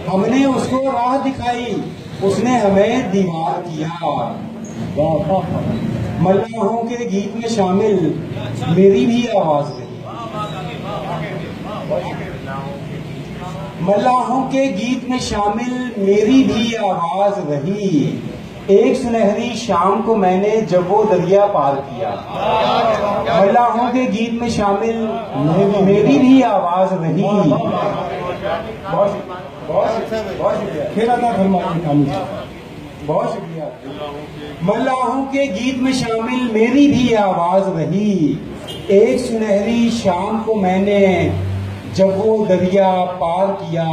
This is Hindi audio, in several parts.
हमने उसको राह दिखाई, उसने हमें दीवार किया। मल्लाहों के गीत में शामिल मेरी भी आवाज रही। मल्लाहों के गीत में शामिल मेरी भी आवाज रही। एक सुनहरी शाम को मैंने जब वो दरिया पार किया। मल्लाहों के गीत में शामिल मेरी भी आवाज रही। बहुत शुक्रिया। मल्लाहों के गीत में शामिल मेरी भी आवाज रही। एक सुनहरी शाम को मैंने जब वो दरिया पार किया।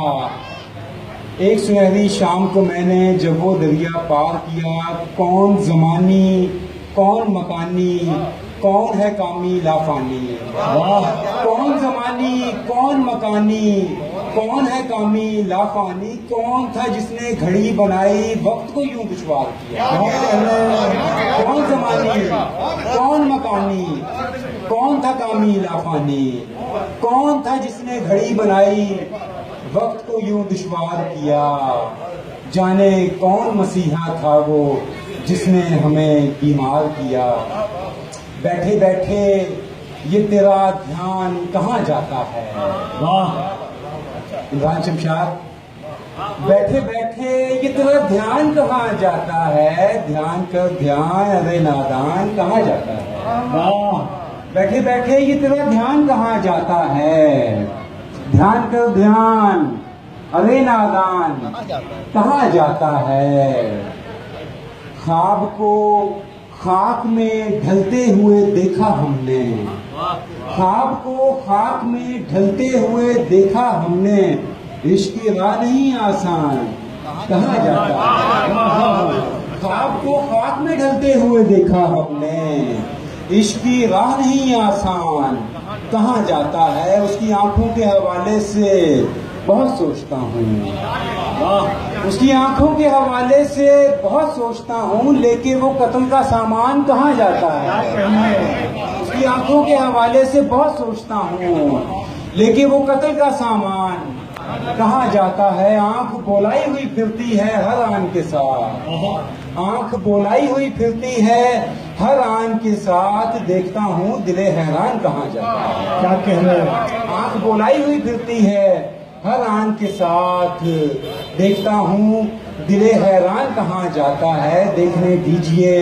एक सुनहरी शाम को मैंने जब वो दरिया पार किया। कौन ज़मानी कौन मकानी, कौन है कामी लाफानी। कौन ज़मानी कौन मकानी, कौन है कामी लाफानी। कौन था जिसने घड़ी बनाई, वक्त को यूं दुश्वार किया। कौन ज़मानी कौन मकानी, कौन था कामी लाफानी। कौन था जिसने घड़ी बनाई, वक्त को यूं दुश्वार किया। जाने कौन मसीहा था वो जिसने हमें बीमार किया। बैठे बैठे ये तेरा ध्यान कहाँ जाता है। वाह इमरान शमशाद। बैठे बैठे ये तेरा ध्यान कहाँ जाता है। ध्यान कर ध्यान अरे नादान कहाँ जाता है। वाह बैठे बैठे ये तेरा ध्यान कहाँ जाता है। ध्यान कर ध्यान अरे नादान कहाँ जाता है। ख्वाब को खाक में ढलते हुए देखा हमने। ख्वाब को खाक में ढलते हुए देखा हमने। इश्क की राह नहीं आसान कहाँ जाता है। ख्वाब को खाक में ढलते हुए देखा हमने। इश्क की राह नहीं आसान कहाँ जाता है। उसकी आंखों के हवाले से बहुत सोचता हूँ। उसकी आंखों के हवाले से बहुत सोचता हूँ, लेकिन वो कत्ल का सामान कहाँ जाता है। उसकी आंखों के हवाले से बहुत सोचता हूँ, लेकिन वो कत्ल का सामान कहाँ जाता है। आंख बोलाई हुई फिरती है हर आन के साथ। आंख बोलाई हुई फिरती है हर आन के साथ। देखता हूँ दिले हैरान कहाँ जाता है। क्या कह रहे हैं। आंख बोलाई हुई फिरती है हर आन के साथ। देखता हूँ दिले हैरान कहाँ जाता है। देखने दीजिए